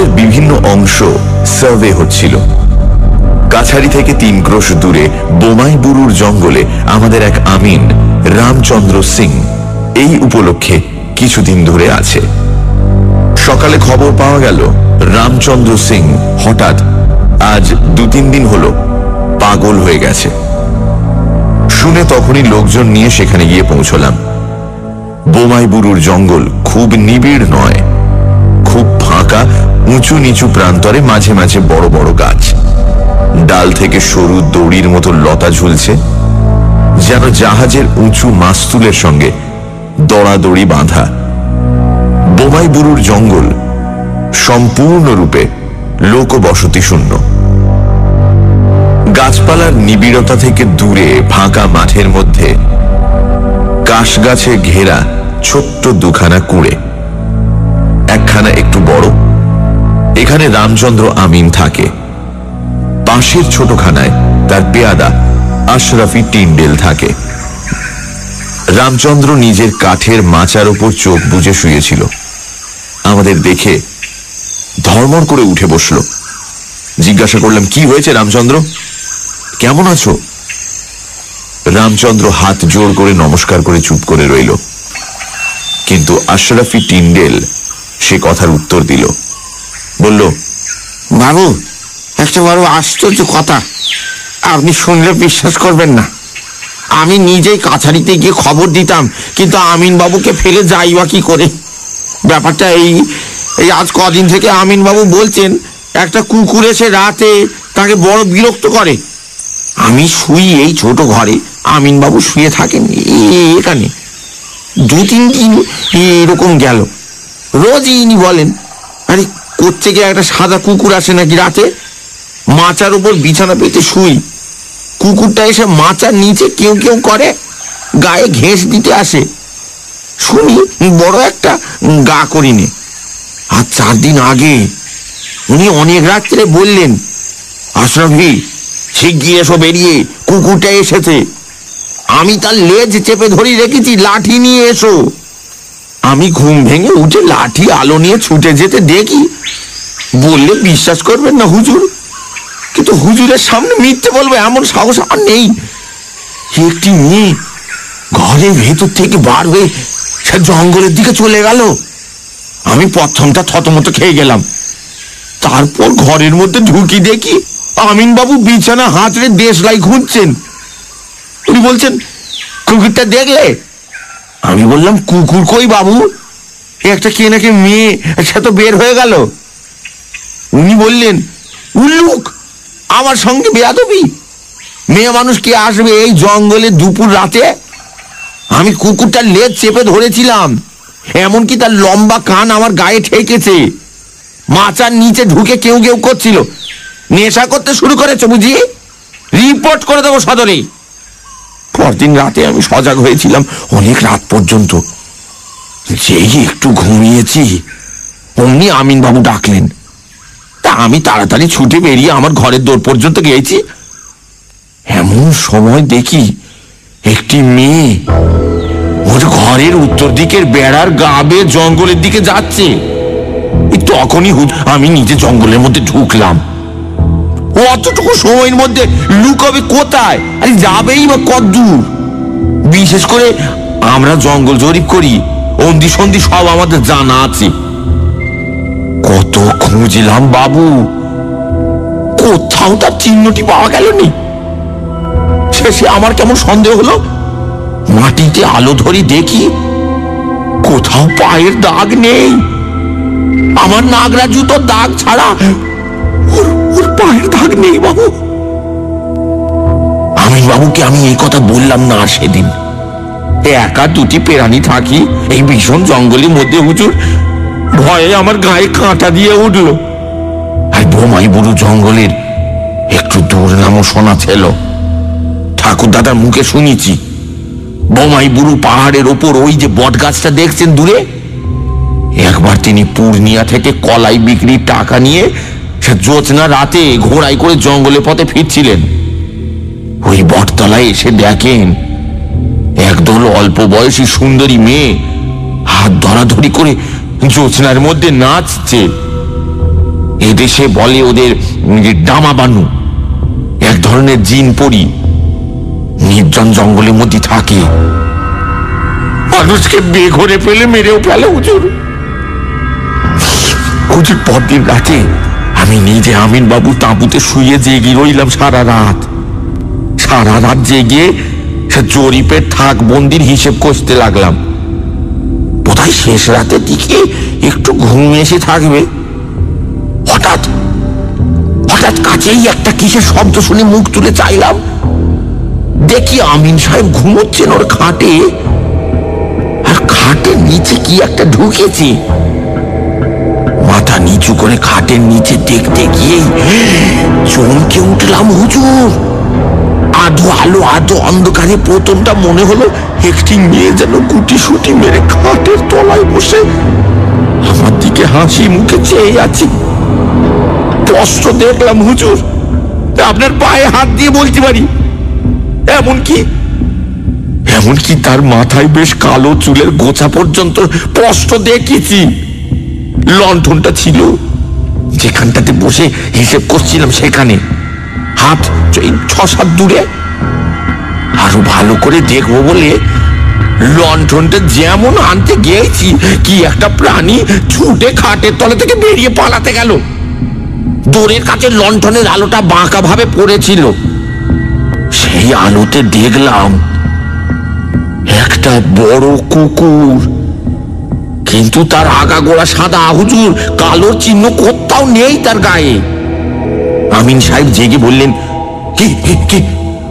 জঙ্গলের বিভিন্ন অংশ সার্ভে হচ্ছিল। কাছারি থেকে 3 ক্রোশ দূরে বোমাইবুরুর জঙ্গলে আমাদের এক আমিন রামচন্দ্র সিং এই উপলক্ষে কিছুদিন ধরে আছে। সকালে খবর পাওয়া গেল রামচন্দ্র সিং হঠাৎ আজ 2-3 দিন হলো পাগল হয়ে গেছে। শুনে তখনই লোকজন নিয়ে সেখানে গিয়ে পৌঁছলাম। বোমাইবুরুর জঙ্গল খুব নিবিড় নয়, খুব ফাঁকা, উঁচু নিচু প্রান্তরে মাঝে মাঝে বড় বড় গাছ, ডাল থেকে সরু দড়ির মতো লতা ঝুলছে, যেন জাহাজের উঁচু মাস্তুলের সঙ্গে দড়াদড়ি বাঁধা। বোমাইবুরুর জঙ্গল সম্পূর্ণরূপে লোকবসতি শূন্য। গাছপালার নিবিড়তা থেকে দূরে ফাঁকা মাঠের মধ্যে কাশ গাছে ঘেরা ছোট্ট 2খানা কুঁড়ে, একখানা একটু বড়, এখানে রামচন্দ্র আমিন থাকে। পাশের ছোটখানায় তার পেয়াদা আশরাফি টিন্ডেল থাকে। রামচন্দ্র নিজের কাঠের মাচার উপর চোখ বুজে শুয়েছিল। আমাদের দেখে ধর্মর করে উঠে বসল। জিজ্ঞাসা করলাম, কি হয়েছে রামচন্দ্র, কেমন আছো? রামচন্দ্র হাত জোর করে নমস্কার করে চুপ করে রইল। কিন্তু আশরাফি টিন্ডেল সে কথার উত্তর দিল, বলল, বাবু, একটা বড় আশ্চর্য কথা, আপনি শুনলে বিশ্বাস করবেন না। আমি নিজেই কাছারিতে গিয়ে খবর দিতাম, কিন্তু আমিন বাবুকে ফেলে যাই বা কি করে? ব্যাপারটা এই আজ কদিন থেকে আমিন বাবু বলছেন একটা কুকুর এসে রাতে তাকে বড় বিরক্ত করে। আমি শুই এই ছোট ঘরে, আমিন বাবু শুয়ে থাকেন এখানে। 2-3 দিন এরকম গেল। রোজই ইনি বলেন, আরে কোত্থেকে একটা সাদা কুকুর আসে নাকি রাতে, মাচার উপর বিছানা পেতে শুই, কুকুরটা এসে মাচার নিচে কেউ কেউ করে, গায়ে ঘেঁষ দিতে আসে। শুনি বড় একটা গা করিনে। আর 4 দিন আগে উনি অনেক রাত্রে বললেন, আশরাফি, শিগগির এসো বেরিয়ে, কুকুরটা এসেছে। আমি তার লেজ চেপে ধরে রেখেছি, লাঠি নিয়ে এসো। আমি ঘুম ভেঙে উঠে লাঠি আলো নিয়ে ছুটে যেতে দেখি, বললে বিশ্বাস করবেন না হুজুর, কিন্তু হুজুরের সামনে মিথ্যে বলবো এমন সাহস আমার নেই। একটি মেয়ে ঘরের ভেতর থেকে বার হয়ে সে জঙ্গলের দিকে চলে গেল। আমি প্রথমটা থতমত খেয়ে গেলাম। তারপর ঘরের মধ্যে ঢুকি দেখি আমিন বাবু বিছানা হাতড়ে দেশলাই খুঁজছেন। উনি বলছেন, কুকুরটা দেখলে? আমি বললাম, কুকুর কই বাবু, একটা কে নাকি মেয়ে, সে তো বের হয়ে গেল। উনি বললেন, উল্লুক, আমার সঙ্গে বেয়াদবি, মেয়ে মানুষ কে আসবে এই জঙ্গলে দুপুর রাতে? আমি কুকুরটার লেজ চেপে ধরেছিলাম, এমনকি তার লম্বা কান আমার গায়ে ঠেকেছে। মাচার নিচে ঢুকে কেউ কেউ করছিল। নেশা করতে শুরু করেছে বুঝি? রিপোর্ট করে দেবো সদরে। পরদিন রাতে আমি সজাগ হয়েছিলাম অনেক রাত পর্যন্ত। যেই একটু ঘুমিয়েছি অমনি আমিন বাবু ডাকলেন। তা আমি তাড়াতাড়ি ছুটে বেরিয়ে আমার ঘরের দোর পর্যন্ত গিয়েছি। এমন সময় দেখি একটি মেয়ে ওর ঘরের উত্তর দিকের বেড়ার গা বেয়ে জঙ্গলের দিকে যাচ্ছে। তখনই আমি নিজে জঙ্গলের মধ্যে ঢুকলাম। অতটুকু সময়ের মধ্যে লুকাবে কোথায়? আরে যাবেই বা কতদূর? বিশেষ করে আমরা জঙ্গল জরিপ করি, অন্দি সন্ধি সব আমাদের জানা আছে। কত খুঁজলাম বাবু, কোথাও তার চিহ্নটি পাওয়া গেল নি। শেষে আমার কেমন সন্দেহ হলো, মাটিতে আলো ধরি দেখি কোথাও পায়ের দাগ নেই। আমার নাগরা জুতোর দাগ ছাড়া ওর পায়ের দাগ নেই বাবু। আমিন বাবুকে আমি এই কথা বললাম না সেদিন। একা 2টি প্রাণী থাকি এই ভীষণ জঙ্গলের মধ্যে হুজুর, ভয়ে আমার গায়ে কাঁটা দিয়ে উঠল। আর বোমাইবুরু জঙ্গলের একটু দূর নামও শোনা ছিল। ঠাকুর দাদার মুখে শুনেছি, বোমাইবুরু পাহাড়ের ওপর ওই যে বট গাছটা দেখছেন দূরে, একবার তিনি পূর্ণিয়া থেকে কলাই বিক্রির টাকা নিয়ে সে জ্যোৎস্না রাতে ঘোড়ায় করে জঙ্গলের পথে ফিরছিলেন। ওই বটতলায় এসে দেখেন একদল অল্প বয়সী সুন্দরী মেয়ে হাত ধরাধরি করে জ্যোৎস্নার মধ্যে নাচছে। এদেশে বলে ওদের ডামা বানু, এক ধরনের জিন পরি, নির্জন জঙ্গলের মধ্যে থাকে, মানুষকে বেঘরে ফেলে মেরেও ফেলে হুজুর। হুজুর পরদিন রাতে আমি নিজে আমিন বাবু তাঁবুতে শুয়ে জেগে রইলাম সারা রাত জেগে জরিপের থাক বন্দির হিসেব কষতে লাগলাম। বোধহয় শেষ রাতের দিকে একটু ঘুম এসে থাকবে। হঠাৎ কাছেই একটা কিসের শব্দ শুনে মুখ তুলে চাইলাম, দেখি আমিন সাহেব ঘুমোচ্ছেন ওর খাটে, আর খাটের নিচে কি একটা ঢুকেছে। মাথা নিচু করে খাটের নিচে দেখতে গিয়েই চমকে উঠলাম হুজুর। আধো আলো আধো অন্ধকারে প্রথমটা মনে হলো একটি মেয়ে যেন গুটি সুটি মেরে খাটের তলায় বসে আমার দিকে হাসি মুখে চেয়ে আছে। স্পষ্ট দেখলাম হুজুর, আপনার পায়ে হাত দিয়ে বলতে পারি, এমনকি তার মাথায় বেশ কালো চুলের গোছা পর্যন্ত স্পষ্ট দেখেছি। লণ্ঠনটা ছিল যেখানটাতে বসে হিসেব করছিলাম সেখানে, হাত 6-7 দূরে। আরো ভালো করে দেখবো বলে লণ্ঠনটা যেমন আনতে গিয়েছি, কি একটা প্রাণী ছুটে খাটের তলা থেকে বেরিয়ে পালাতে গেল। দোরের কাছে লণ্ঠনের আলোটা বাঁকা ভাবে পড়েছিল, সেই আলোতে দেখলাম একটা বড় কুকুর, কিন্তু তার আগাগোড়া সাদা হুজুর, কালোর চিহ্ন কোথাও নেই তার গায়ে। আমিন সাহেব জেগে বললেন, কি?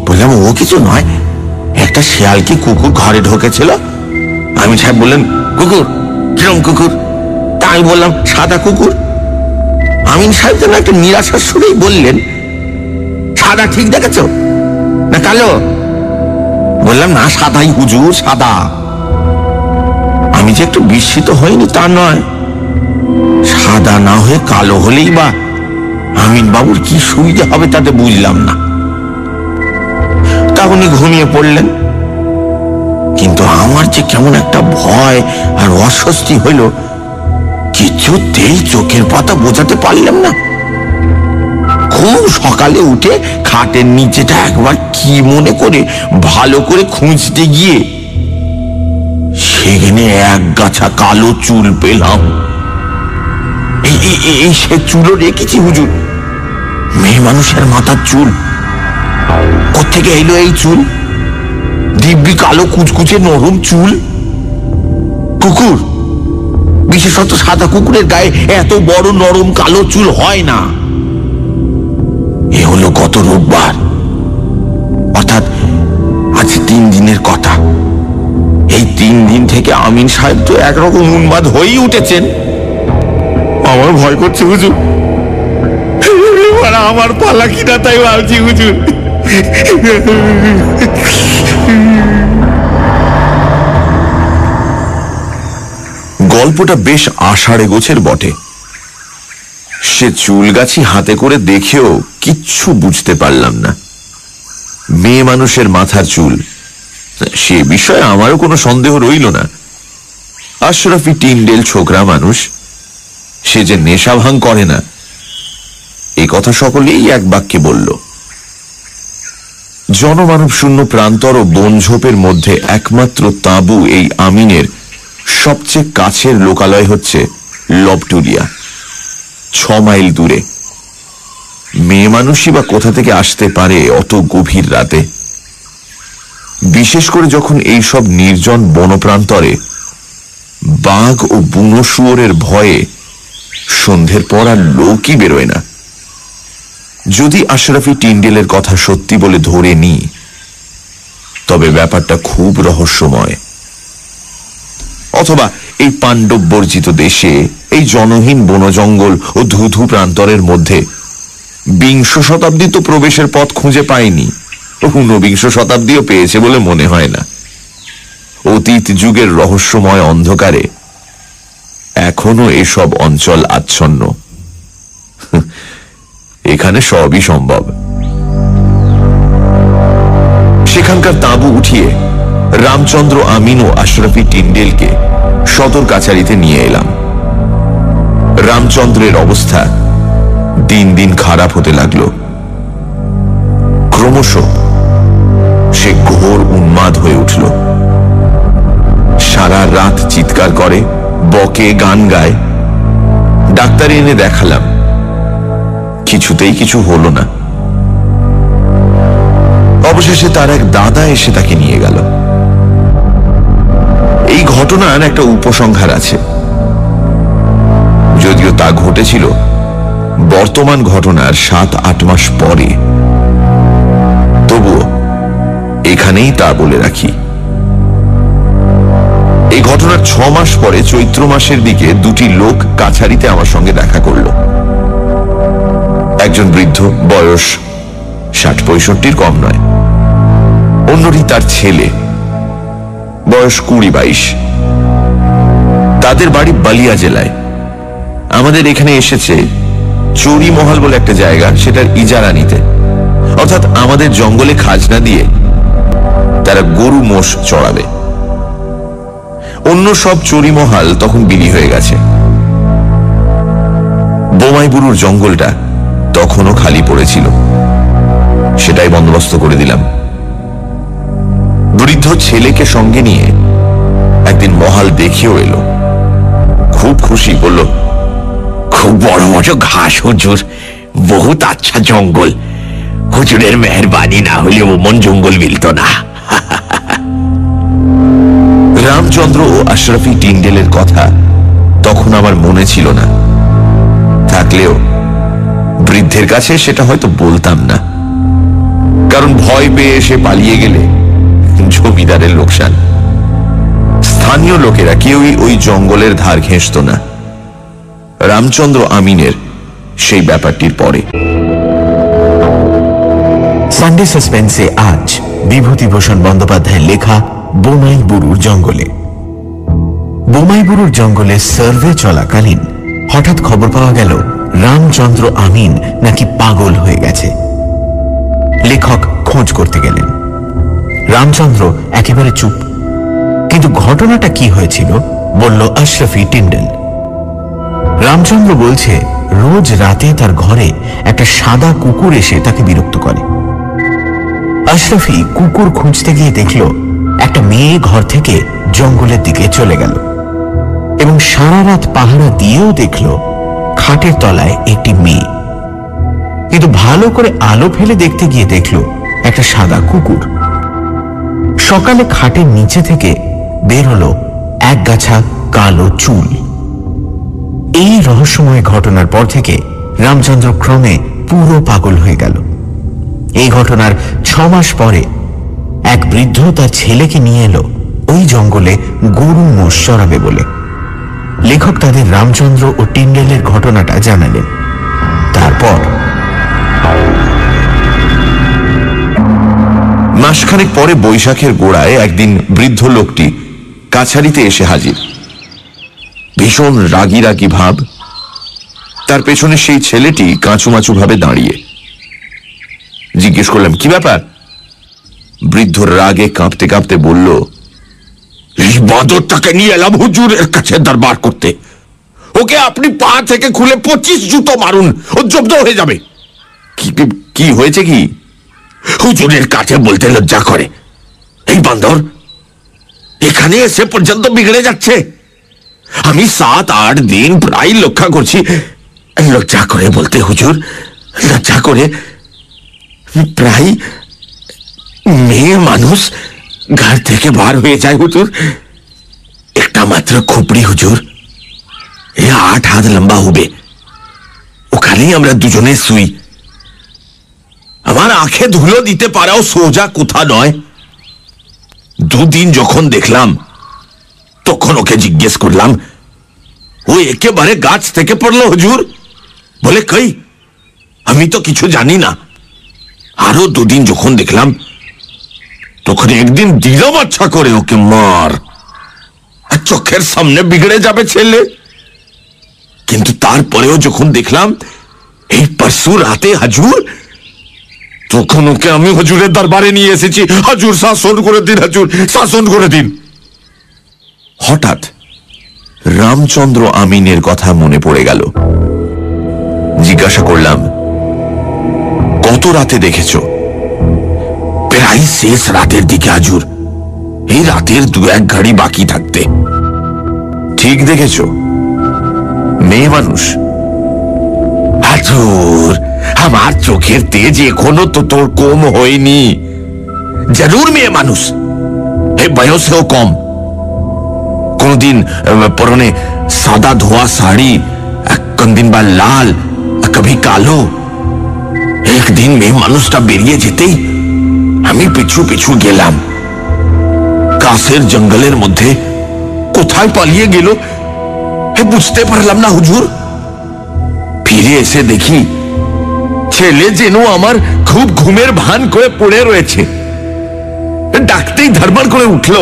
বললাম, ও কিছু নয়, একটা শেয়াল কি কুকুর ঘরে ঢোকেছিল। আমিন সাহেব বললেন, কুকুর? কিরম কুকুর? তাই বললাম, সাদা কুকুর। আমিন সাহেব যেন একটা নিরাশার সুরেই বললেন, সাদা ঠিক দেখেছ না কালো? বললাম, না, সাদাই হুজুর, সাদা। আমি যে একটু বিস্মিত হইনি তা নয়, সাদা না হয়ে কালো হলেই বা আমিন বাবুর কি সুবিধা হবে তাতে বুঝলাম না। তা উনি ঘুমিয়ে পড়লেন, কিন্তু আমার যে কেমন একটা ভয় আর অস্বস্তি হইল, কিছুতেই চোখের পাতা বোঝাতে পারলাম না। খুব সকালে উঠে খাটের নিচেটা একবার কি মনে করে ভালো করে খুঁজতে গিয়ে সেখানে এক গাছা কালো চুল পেলাম। এই সে চুলও রেখেছি হুজুর, মেয়ে মানুষের মাথার চুল। কোত্থেকে এলো এই চুল? দিব্যি কালো কুচকুচে নরম চুল। কুকুর, বিশেষত সাদা কুকুরের গায়ে এত বড় নরম কালো চুল হয় না। এ হলো গত রোববার, অর্থাৎ আজ 3 দিনের কথা। এই 3 দিন থেকে আমিন সাহেব তো একরকম উন্মাদ হয়েই উঠেছেন। আমার ভয় করছে হুজুর, আমার পালা কিনা তাই ভাবছি হুজুর। গল্পটা বেশ আষাঢ়ে গোছের বটে। সে চুলগাছি হাতে করে দেখেও কিচ্ছু বুঝতে পারলাম না। মেয়ে মানুষের মাথার চুল, সে বিষয়ে আমারও কোনো সন্দেহ রইল না। আশরাফি টিন্ডেল ছোকরা মানুষ, সে যে নেশা ভাঙ করে না, এই কথা সকলেই এক বাক্যে বলল। জনমানব শূন্য প্রান্তর ও বনঝোপের মধ্যে একমাত্র তাঁবু এই আমিনের সবচেয়ে কাছের লোকালয় হচ্ছে লবটুলিয়া, 6 মাইল দূরে। মেয়ে মানুষই বা কোথা থেকে আসতে পারে অত গভীর রাতে, বিশেষ করে যখন এই সব নির্জন বনপ্রান্তরে বাঘ ও বুনো শুয়োরের ভয়ে সন্ধ্যের পর আর লোকই বেরোয় না। যদি আশরাফি টিন্ডেলের কথা সত্যি বলে ধরে নিই, তবে ব্যাপারটা খুব রহস্যময়। অথবা এই পাণ্ডব বর্জিত দেশে, এই জনহীন বনজঙ্গল ও ধুধু প্রান্তরের মধ্যে 20 শতাব্দী তো প্রবেশের পথ খুঁজে পায়নি, 19 শতাব্দীও পেয়েছে বলে মনে হয় না। অতীত যুগের রহস্যময় অন্ধকারে এখনো এসব অঞ্চল আচ্ছন্ন। এখানে সবই সম্ভব। সেখানকার তাঁবু উঠিয়ে রামচন্দ্র, আমিন ও আশরাফি টিন্ডেলকে সদর কাছারিতে নিয়ে এলাম। রামচন্দ্রের অবস্থা দিন দিন খারাপ হতে লাগলো। ক্রমশ সে ঘোর উন্মাদ হয়ে উঠল। সারা রাত চিৎকার করে, বকে, গান গায়। ডাক্তার এনে দেখালাম, কিছুতেই কিছু হলো না। অবশেষে তার এক দাদা এসে তাকে নিয়ে গেল। এই ঘটনার একটা উপসংহার আছে, যদিও তা ঘটেছিল বর্তমান ঘটনার 7-8 মাস পরে। তবুও এখানেই তা বলে রাখি। এই ঘটনার 6 মাস পরে চৈত্র মাসের দিকে দুটি লোক কাছারিতে আমার সঙ্গে দেখা করল। একজন বৃদ্ধ, বয়স 60-65 কম নয়। অন্যটি তার ছেলে, বয়স 20-22। তাদের বাড়ি বালিয়া জেলায়। আমাদের এখানে এসেছে চৌরিমহল বলে একটা জায়গা, সেটার ইজারা নিতে। অর্থাৎ আমাদের জঙ্গলে খাজনা দিয়ে তারা গরু মোষ চড়াবে। অন্য সব চৌরিমহল তখন বিলি হয়ে গেছে। বোমাইবুরুর জঙ্গলটা তখনও খালি পড়েছিল, সেটাই বন্দোবস্ত করে দিলাম। বৃদ্ধ ছেলেকে সঙ্গে নিয়ে একদিন মহাল দেখেও এলো। খুব খুশি, বলল, খুব বড় বড় ঘাস হুজুর, বহুত আচ্ছা জঙ্গল। হুজুরের মেহরবানি না হলে ওমন জঙ্গল মিলত না। রামচন্দ্র ও আশরাফি টিন্ডেলের কথা তখন আমার মনে ছিল না। থাকলেও বৃদ্ধের কাছে সেটা হয়তো বলতাম না, কারণ ভয় পেয়ে এসে পালিয়ে গেলে জমিদারের লোকসান। স্থানীয় লোকেরা কেউই ওই জঙ্গলের ধার ঘেঁষত না। রামচন্দ্র আমিনের সেই ব্যাপারটির পরে। সানডে সাসপেন্সে আজ বিভূতিভূষণ বন্দ্যোপাধ্যায়ের লেখা বোমাইবুরুর জঙ্গলে। বোমাইবুরুর জঙ্গলে সার্ভে চলাকালীন হঠাৎ খবর পাওয়া গেল রামচন্দ্র আমিন নাকি পাগল হয়ে গেছে। লেখক খোঁজ করতে গেলেন। রামচন্দ্র একেবারে চুপ। কিন্তু ঘটনাটা কি হয়েছিল বলল আশরাফি টিন্ডেল। রামচন্দ্র বলছে, রোজ রাতে তার ঘরে একটা সাদা কুকুর এসে তাকে বিরক্ত করে। আশরাফি কুকুর খুঁজতে গিয়ে দেখল একটা মেয়ে ঘর থেকে জঙ্গলের দিকে চলে গেল, এবং সারা রাত পাহারা দিয়েও দেখল খাটের তলায় একটি মেয়ে। কিন্তু ভালো করে আলো ফেলে দেখতে গিয়ে দেখল একটা সাদা কুকুর। সকালে খাটের নিচে থেকে বের হলো এক গাছা কালো চুল। এই রহস্যময় ঘটনার পর থেকে রামচন্দ্র ক্রমে পুরো পাগল হয়ে গেল। এই ঘটনার 6 মাস পরে এক বৃদ্ধ তার ছেলেকে নিয়ে এলো ওই জঙ্গলে গরু মোষ চড়াবে বলে। লেখক তাদের রামচন্দ্র ও টিন্ডেলের ঘটনাটা জানালেন। তারপর মাসখানেক পরে বৈশাখের গোড়ায় একদিন বৃদ্ধ লোকটি কাছারিতে এসে হাজির। ভীষণ রাগি রাগি ভাব। তার পেছনে সেই ছেলেটি কাঁচুমাচু ভাবে দাঁড়িয়ে। জিজ্ঞেস করলাম, কি ব্যাপার? বৃদ্ধ রাগে কাঁপতে কাঁপতে বলল, এই বাঁদরটাকে নিয়ে এলাম হুজুরের কাছে দরবার করতে। ওকে আপনি পা থেকে খুলে 25 জুতো মারুন, ও জব্দ হয়ে যাবে। কি হয়েছে? কি হুজুরের কাছে বলতে লজ্জা করে। এই বান্দর এখানে এসে পর্যন্ত বিগড়ে যাচ্ছে। আমি 7-8 দিন প্রায় লক্ষ্য করছি। লজ্জা করে বলতে হুজুর, লজ্জা করে। প্রায় মেয়ে মানুষ ঘর থেকে বার হয়ে যায় হুজুর। একটা মাত্র খুপড়ি হুজুর, 8 হাত লম্বা হবে। ওখানেই আমরা দুজনে শুই। আমার আঁখে ধুলো দিতে পারাও সোজা কোথা নয়। 2 দিন যখন দেখলাম তখন ওকে জিজ্ঞেস করলাম, ও একেবারে গাছ থেকে পড়লো হুজুর। বলে, কই, আমি তো কিছু জানি না। আরো 2 দিন যখন দেখলাম তখন একদিন দিলাম আচ্ছা করে ওকে মার, আর চোখের সামনে বিগড়ে যাবে ছেলে। কিন্তু তারপরেও যখন দেখলাম এই পরশু রাতে হুজুর, তখন ওকে আমি হুজুরের দরবারে নিয়ে এসেছি। হুজুর শাসন করে দিন, হুজুর শাসন করে দিন। হঠাৎ রামচন্দ্র আমিনের কথা মনে পড়ে গেল। জিজ্ঞাসা করলাম, কত রাতে দেখেছ? প্রায় শেষ রাতের দিকে হুজুর, এই রাতের 2-1 ঘড়ি বাকি থাকতে। ঠিক দেখেছ? মেয়ে মানুষ? হুজুর, আমার চোখের তেজ এখনো তো তোর কম হয়নি। জরুর মেয়ে মানুষ, এই বয়সেও কম। কোনদিন পরনে সাদা ধোয়া শাড়ি, কোনদিন বা লাল, কবি কালো। একদিন মেয়ে মানুষটা বেরিয়ে যেতেই আমি পিছু পিছু গেলাম। কাছের জঙ্গলের মধ্যে কোথায় পালিয়ে গেল বুঝতে পারলাম না হুজুর। ফিরে এসে দেখি ছেলে যেন আমার খুব ঘুমের ভান করে পড়ে রয়েছে। ডাকতেই ধরবার করে উঠল,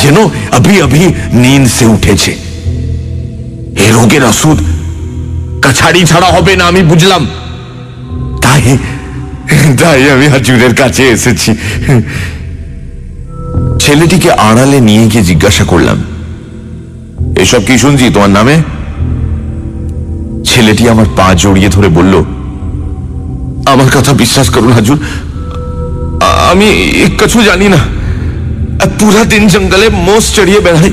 যেন अभी अभी नींद से উঠেছে। এই রোগের ওষুধ কাছাড়ি ছাড়া হবে না আমি বুঝলাম। তাই তাই আমি হুজুরের কাছে এসেছি। ছেলেটিকে আড়ালে নিয়ে গিয়ে জিজ্ঞাসা করলাম, এসব কি শুনছি তোমার নামে? ছেলেটি আমার পা জড়িয়ে ধরে বলল, আমার কথা বিশ্বাস করুন হুজুর, আমি কিছু জানি না। পুরা দিন জঙ্গলে মোষ চড়িয়ে বেড়াই,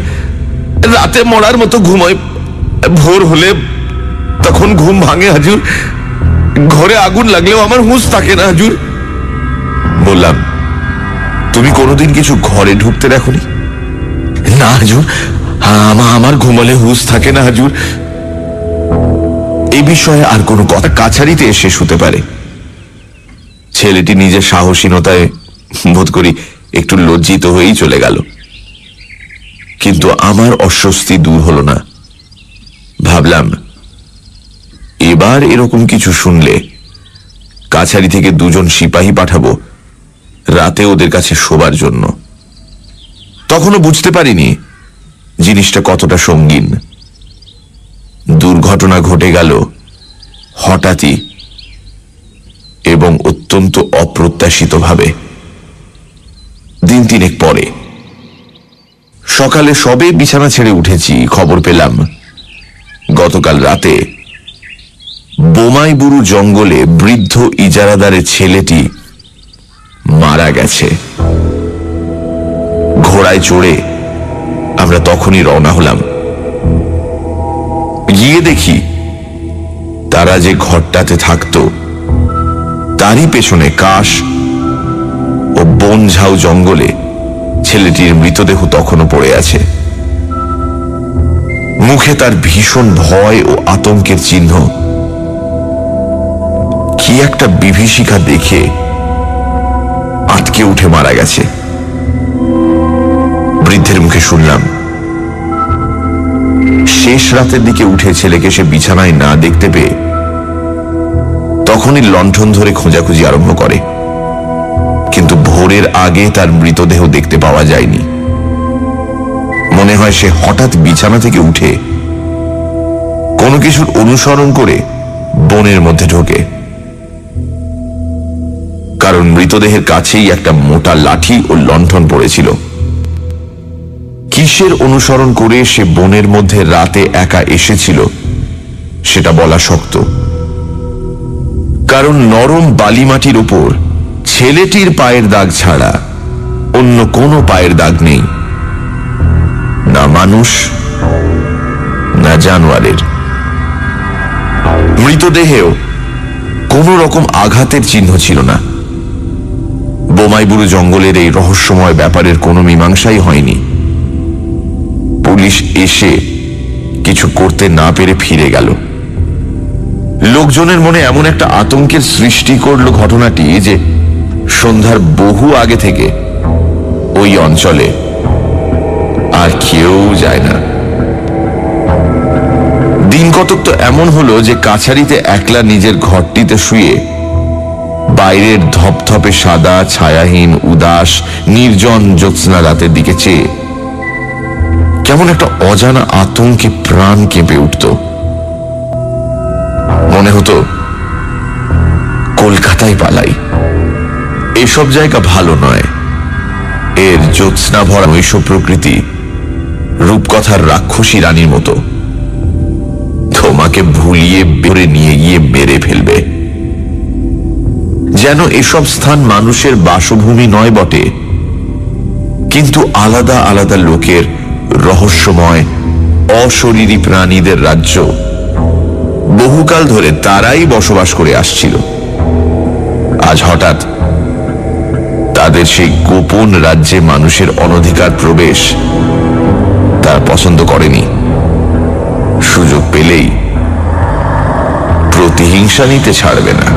রাতে মরার মতো ঘুমাই। ভোর হলে তখন ঘুম ভাঙে হুজুর। ঘরে আগুন লাগলেও আমার হুঁশ থাকে না হুজুর। বললাম, তুমি কোনোদিন কিছু ঘরে ঢুকতে দেখোনি? না হুজুর, আমার ঘুমালে হুঁশ থাকে না হুজুর। এই বিষয়ে আর কোনো কথা কাছারিতে শেষ হতে পারে। ছেলেটি নিজের সাহসীনতায় বোধ করি একটু লজ্জিত হয়েই চলে গেল। কিন্তু আমার অস্বস্তি দূর হলো না। ভাবলাম, এবার এরকম কিছু শুনলে কাছারি থেকে 2 জন সিপাহী পাঠাবো রাতে ওদের কাছে শোবার জন্য। তখনও বুঝতে পারিনি জিনিসটা কতটা সঙ্গীন। দুর্ঘটনা ঘটে গেল হঠাৎই এবং অত্যন্ত অপ্রত্যাশিতভাবে। দিন 3 পরে সকালে সবে বিছানা ছেড়ে উঠেছি, খবর পেলাম গতকাল রাতে বোমাইবুরু জঙ্গলে বৃদ্ধ ইজারাদারের ছেলেটি মারা গেছে। ঘোড়ায় চড়ে আমরা তখনই রওনা হলাম। গিয়ে দেখি তারা যে ঘরটাতে থাকতো তারই পেছনে কাশ ও বনঝাউ জঙ্গলে ছেলেটির মৃতদেহ তখনও পড়ে আছে। মুখে তার ভীষণ ভয় ও আতঙ্কের চিহ্ন। কি একটা বিভীষিকা দেখে আটকে উঠে মারা গেছে। বৃদ্ধের মুখে শুনলাম, শেষ রাতের দিকে উঠে ছেলেকে সে বিছানায় না দেখতে পেয়ে তখনই লণ্ঠন ধরে খোঁজাখুঁজি আরম্ভ করে, কিন্তু ভোরের আগে তার মৃতদেহ দেখতে পাওয়া যায়নি। মনে হয় সে হঠাৎ বিছানা থেকে উঠে কোনো কিছুর অনুসরণ করে বনের মধ্যে ঢোকে, কারণ মৃতদেহের কাছেই একটা মোটা লাঠি ও লণ্ঠন পড়েছিল। কিসের অনুসরণ করে সে বনের মধ্যে রাতে একা এসেছিল সেটা বলা শক্ত, কারণ নরম বালিমাটির উপর ছেলেটির পায়ের দাগ ছাড়া অন্য কোনো পায়ের দাগ নেই, না মানুষ না জানোয়ারের। মৃতদেহেও কোন রকম আঘাতের চিহ্ন ছিল না। বোমাইবুরু জঙ্গলের এই রহস্যময় ব্যাপারের কোনো মীমাংসাই হয়নি। পুলিশ এসে কিছু করতে না পেরে ফিরে গেল। লোকজনের মনে এমন একটা আতঙ্কের সৃষ্টি করলো ঘটনাটি যে সন্ধ্যার বহু আগে থেকে ওই অঞ্চলে আর কেউ যায় না। দিন কতক তো এমন হলো যে কাছারিতে একলা নিজের ঘরটিতে শুয়ে বাইরের ধপধপে সাদা ছায়াহীন উদাস নির্জন জ্যোৎস্না রাতের দিকে চেয়ে কেমন একটা অজানা আতঙ্কে প্রাণ কেঁপে উঠত। মনে হতো কলকাতায় পালাই, এসব জায়গা ভালো নয়। এর জ্যোৎস্না ভরা নৈশ প্রকৃতি রূপকথার রাক্ষসী রানীর মতো। তোমার আমাকে ভুলিয়ে বেরে নিয়ে গিয়ে মেরে ফেলবে। যেন এসব স্থান মানুষের বাসভূমি নয় বটে, কিন্তু আলাদা আলাদা লোকের রহস্যময় অশরীরী প্রাণীদের রাজ্য। বহুকাল ধরে তারাই বসবাস করে আসছিল। আজ হঠাৎ তাদের সেই গোপন রাজ্যে মানুষের অনধিকার প্রবেশ তারা পছন্দ করেনি। সুযোগ পেলেই প্রতিহিংসা নিতে ছাড়বে না।